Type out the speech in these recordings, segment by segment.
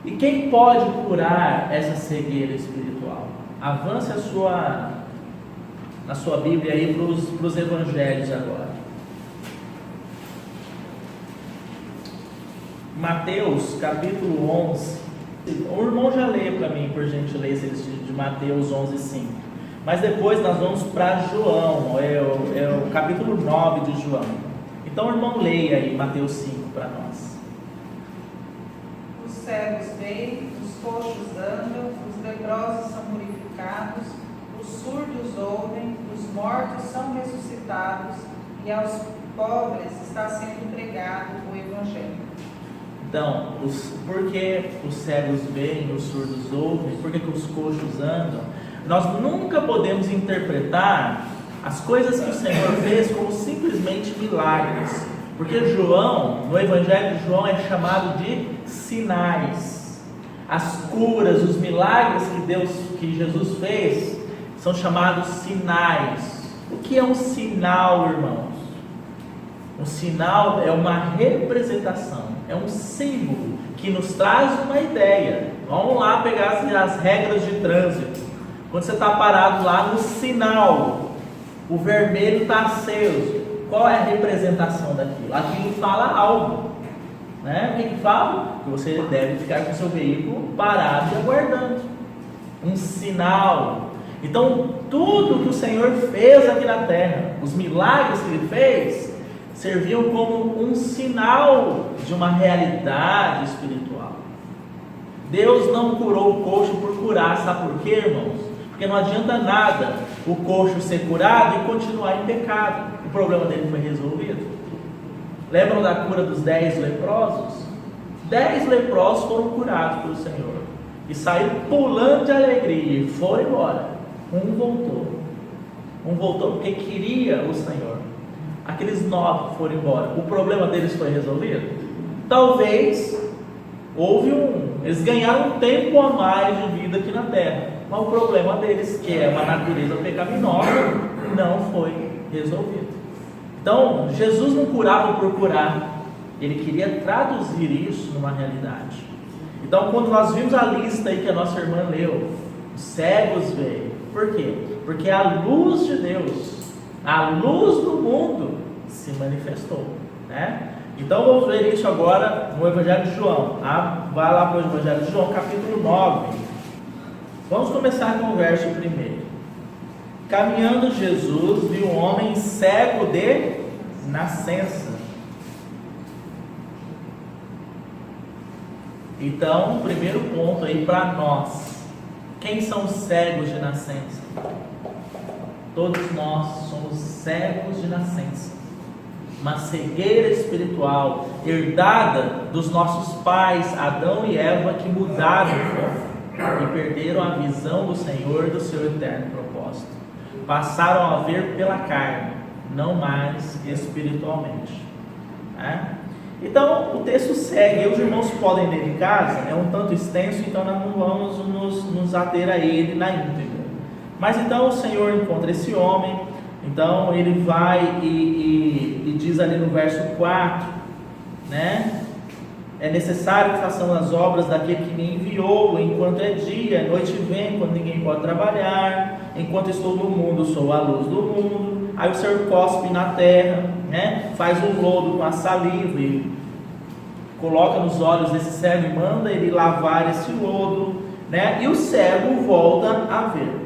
E quem pode curar essa cegueira espiritual? Avance na sua Bíblia aí para os evangelhos agora. Mateus capítulo 11. O irmão já lê para mim, por gentileza, de Mateus 11:5. Mas depois nós vamos para João, é o capítulo 9 de João. Então o irmão leia aí Mateus 5 para nós. Os cegos veem, os coxos andam, os leprosos são purificados, os surdos ouvem, os mortos são ressuscitados, e aos pobres está sendo pregado o Evangelho. Então, por que os cegos veem, os surdos ouvem, por que os coxos andam? Nós nunca podemos interpretar as coisas que o Senhor fez como simplesmente milagres, porque João, no Evangelho de João, é chamado de sinais. As curas, os milagres que Jesus fez, são chamados sinais. O que é um sinal, irmãos? Um sinal é uma representação, é um símbolo que nos traz uma ideia. Vamos lá pegar as regras de trânsito. Quando você está parado lá no sinal, o vermelho está aceso. Qual é a representação daquilo? Aquilo fala algo, né? O que fala? Que você deve ficar com o seu veículo parado e aguardando. Um sinal. Então, tudo que o Senhor fez aqui na terra, os milagres que Ele fez, serviam como um sinal de uma realidade espiritual. Deus não curou o coxo por curar, sabe por quê, irmãos? Porque não adianta nada o coxo ser curado e continuar em pecado. O problema dele foi resolvido. Lembram da cura dos 10 leprosos? 10 leprosos foram curados pelo Senhor e saíram pulando de alegria e foram embora. Um voltou porque queria o Senhor. Aqueles 9 foram embora. O problema deles foi resolvido? Talvez eles ganharam um tempo a mais de vida aqui na terra, mas o problema deles, que é uma natureza pecaminosa, não foi resolvido. Então, Jesus não curava por curar, Ele queria traduzir isso numa realidade. Então, quando nós vimos a lista aí que a nossa irmã leu, os cegos veio. Por quê? Porque a luz de Deus, a luz do mundo se manifestou, né? Então vamos ver isso agora no Evangelho de João. Vai lá para o Evangelho de João, capítulo 9. Vamos começar com o verso 1. Caminhando Jesus, viu um homem cego de nascença. Então, o primeiro ponto aí para nós: quem são os cegos de nascença? Todos nós somos cegos de nascença. Uma cegueira espiritual herdada dos nossos pais Adão e Eva, que mudaram e perderam a visão do Senhor e do seu eterno propósito. Passaram a ver pela carne, não mais espiritualmente, né? Então o texto segue. Os irmãos podem ler em casa, é um tanto extenso, então nós não vamos nos ater a ele na íntegra. Mas então o Senhor encontra esse homem. Então ele vai e diz ali no verso 4, né? É necessário que façamos as obras daquele que me enviou, enquanto é dia, a noite vem, quando ninguém pode trabalhar. Enquanto estou no mundo, sou a luz do mundo. Aí o Senhor cospe na terra, né? Faz um lodo com a saliva e coloca nos olhos desse cego e manda ele lavar esse lodo, né? E o cego volta a ver.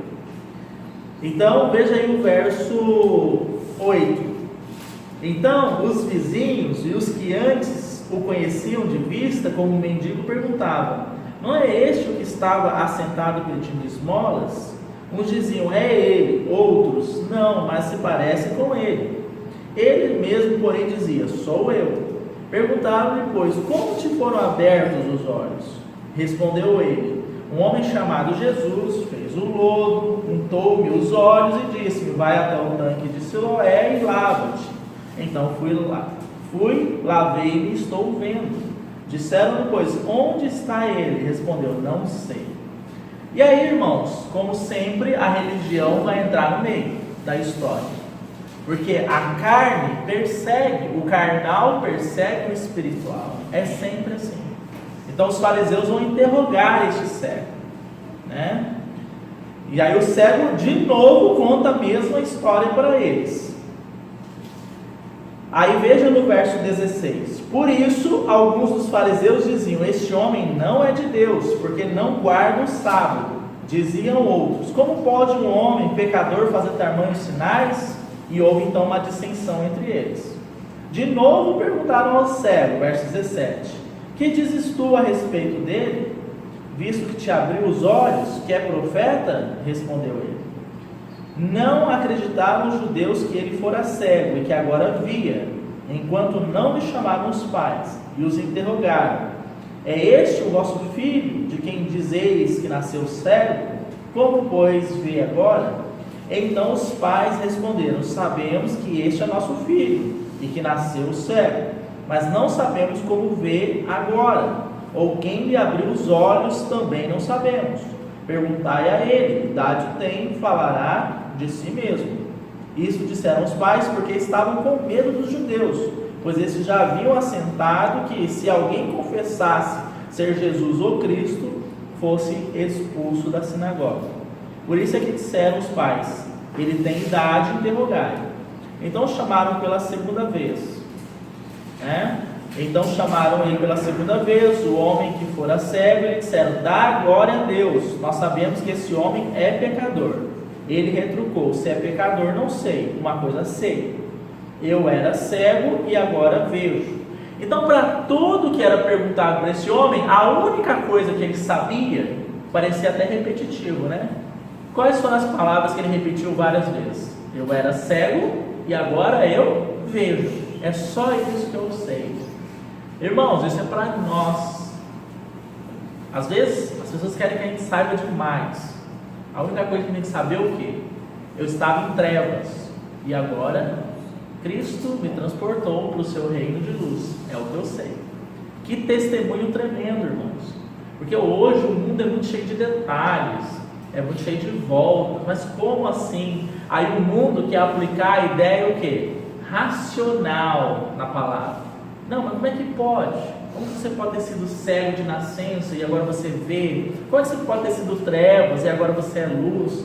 Então, veja aí o verso 8. Então, os vizinhos e os que antes o conheciam de vista como um mendigo perguntavam: não é este o que estava assentado pedindo esmolas? Uns diziam: é ele. Outros: não, mas se parece com ele. Ele mesmo, porém, dizia: sou eu. Perguntaram-lhe, pois, como te foram abertos os olhos? Respondeu ele: um homem chamado Jesus fez o lodo, untou-me os olhos e disse-me: vai até o tanque de Siloé e lava-te. Então fui, lavei-me e estou vendo. Disseram-lhe, pois, onde está ele? Respondeu: não sei. E aí, irmãos, como sempre, a religião vai entrar no meio da história, porque a carne persegue, o carnal persegue o espiritual, é sempre assim. Então os fariseus vão interrogar este cego, né? E aí o cego de novo conta a mesma história para eles. Aí veja no verso 16: por isso alguns dos fariseus diziam: este homem não é de Deus, porque não guarda o sábado. Diziam outros: como pode um homem pecador fazer tamanhos sinais? E houve então uma dissensão entre eles. De novo perguntaram ao cego, verso 17: que dizes tu a respeito dele? Visto que te abriu os olhos, que é profeta? Respondeu ele. Não acreditaram os judeus que ele fora cego e que agora via, enquanto não lhe chamaram os pais e os interrogaram: é este o vosso filho, de quem dizeis que nasceu cego? Como, pois, vê agora? Então os pais responderam: sabemos que este é nosso filho e que nasceu cego, mas não sabemos como vê agora, ou quem lhe abriu os olhos também não sabemos. Perguntai a ele: idade tem, falará de si mesmo. Isso disseram os pais porque estavam com medo dos judeus, pois esses já haviam assentado que se alguém confessasse ser Jesus ou Cristo, fosse expulso da sinagoga. Por isso é que disseram os pais: ele tem idade, interrogai. Então chamaram pela segunda vez, né? Então chamaram ele pela segunda vez, o homem que fora cego, e lhe disseram: dá glória a Deus, nós sabemos que esse homem é pecador. Ele retrucou: se é pecador não sei, uma coisa sei, eu era cego e agora vejo. Então, para tudo que era perguntado para esse homem, a única coisa que ele sabia, parecia até repetitivo, né? Quais foram as palavras que ele repetiu várias vezes? Eu era cego e agora eu vejo. É só isso que eu sei. Irmãos, isso é para nós. Às vezes as pessoas querem que a gente saiba demais. A única coisa que a gente tem que saber é o quê? Eu estava em trevas e agora Cristo me transportou para o seu reino de luz. É o que eu sei. Que testemunho tremendo, irmãos. Porque hoje o mundo é muito cheio de detalhes, é muito cheio de voltas. Mas como assim? Aí o mundo quer aplicar a ideia o quê? Racional na palavra. Não, mas como é que pode? Como você pode ter sido cego de nascença e agora você vê? Como é que você pode ter sido trevas e agora você é luz?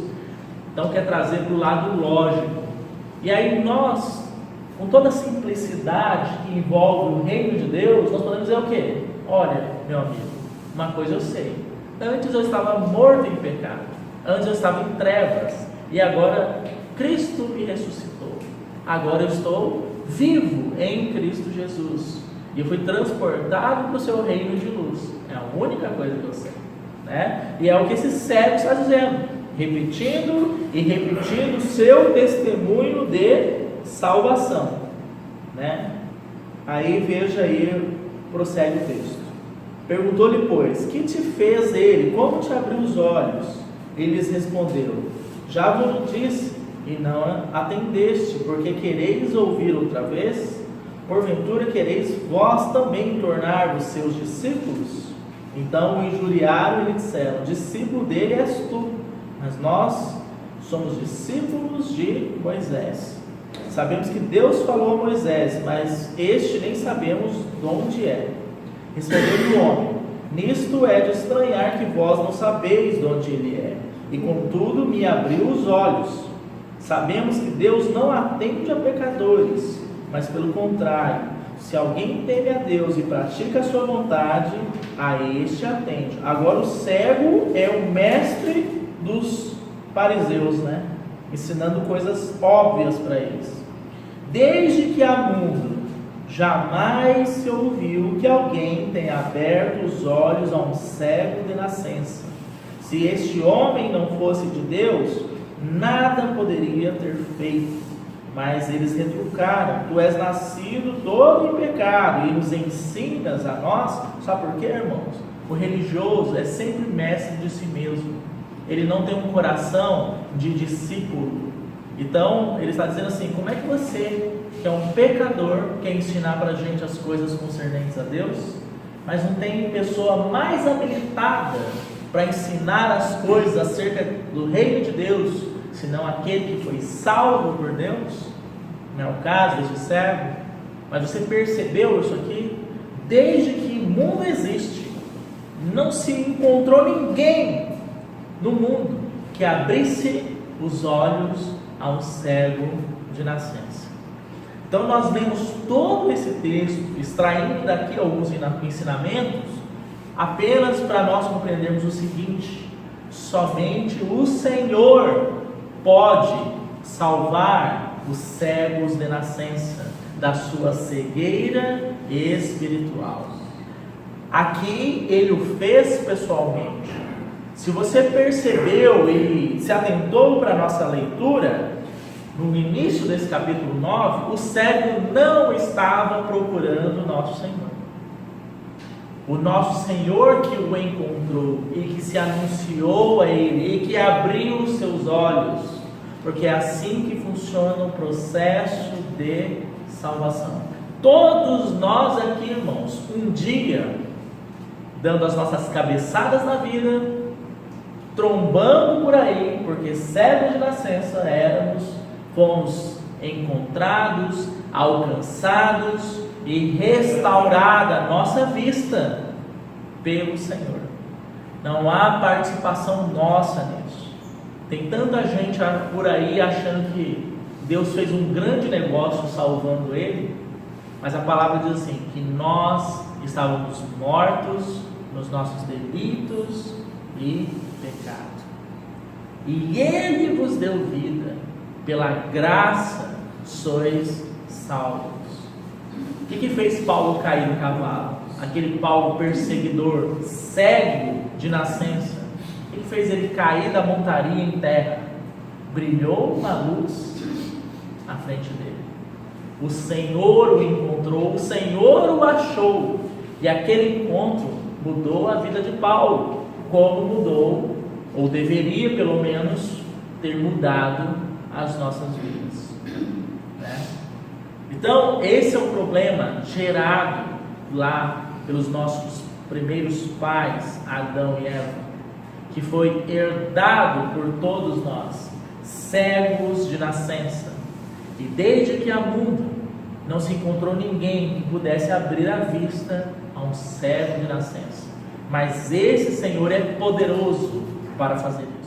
Então quer trazer para o lado lógico. E aí nós, com toda a simplicidade que envolve o reino de Deus, nós podemos dizer o quê? Olha, meu amigo, uma coisa eu sei: antes eu estava morto em pecado, antes eu estava em trevas, e agora Cristo me ressuscitou. Agora eu estou vivo em Cristo Jesus, e eu fui transportado para o seu reino de luz. É a única coisa que eu sei, né? E é o que esse cego está dizendo, repetindo e repetindo o seu testemunho de salvação, né? Aí veja aí, prossegue o texto. Perguntou-lhe, pois: que te fez ele? Como te abriu os olhos? Ele lhes respondeu: já vos disse, e não atendeste, porque quereis ouvir outra vez? Porventura quereis vós também tornar-vos seus discípulos? Então o injuriaram e lhe disseram: discípulo dele és tu, mas nós somos discípulos de Moisés. Sabemos que Deus falou a Moisés, mas este nem sabemos de onde é. Respondeu-lhe o homem: nisto é de estranhar que vós não sabeis de onde ele é, e contudo me abriu os olhos. Sabemos que Deus não atende a pecadores, mas pelo contrário, se alguém teme a Deus e pratica a sua vontade, a este atende. Agora o cego é o mestre dos fariseus, né? Ensinando coisas óbvias para eles. Desde que há mundo, jamais se ouviu que alguém tenha aberto os olhos a um cego de nascença. Se este homem não fosse de Deus, nada poderia ter feito. Mas eles retrucaram: tu és nascido todo em pecado e nos ensinas a nós? Sabe por quê, irmãos? O religioso é sempre mestre de si mesmo. Ele não tem um coração de discípulo. Então ele está dizendo assim: como é que você, que é um pecador, quer ensinar para a gente as coisas concernentes a Deus? Mas não tem pessoa mais habilitada para ensinar as coisas acerca do reino de Deus, senão aquele que foi salvo por Deus. Não é o caso desse cego. Mas você percebeu isso aqui? Desde que o mundo existe, não se encontrou ninguém no mundo que abrisse os olhos a um cego de nascença. Então nós lemos todo esse texto, extraindo daqui alguns ensinamentos, apenas para nós compreendermos o seguinte: somente o Senhor pode salvar os cegos de nascença da sua cegueira espiritual. Aqui ele o fez pessoalmente. Se você percebeu e se atentou para a nossa leitura, no início desse capítulo 9, o cego não estava procurando o nosso Senhor. O nosso Senhor que o encontrou e que se anunciou a ele e que abriu os seus olhos, porque é assim que funciona o processo de salvação. Todos nós aqui, irmãos, um dia, dando as nossas cabeçadas na vida, trombando por aí, porque cegos de nascença fomos encontrados, alcançados e restaurada a nossa vista pelo Senhor. Não há participação nossa nisso. Tem tanta gente por aí achando que Deus fez um grande negócio salvando ele, mas a palavra diz assim, que nós estávamos mortos nos nossos delitos e pecado, e ele vos deu vida, pela graça sois salvos. O que fez Paulo cair do cavalo? Aquele Paulo perseguidor, cego de nascença, o que fez ele cair da montaria em terra? Brilhou uma luz à frente dele. O Senhor o encontrou, o Senhor o achou, e aquele encontro mudou a vida de Paulo, como mudou, ou deveria pelo menos ter mudado as nossas vidas, né? Então esse é o problema gerado lá pelos nossos primeiros pais, Adão e Eva, que foi herdado por todos nós, cegos de nascença. E desde que há mundo não se encontrou ninguém que pudesse abrir a vista a um cego de nascença, mas esse Senhor é poderoso para fazer isso.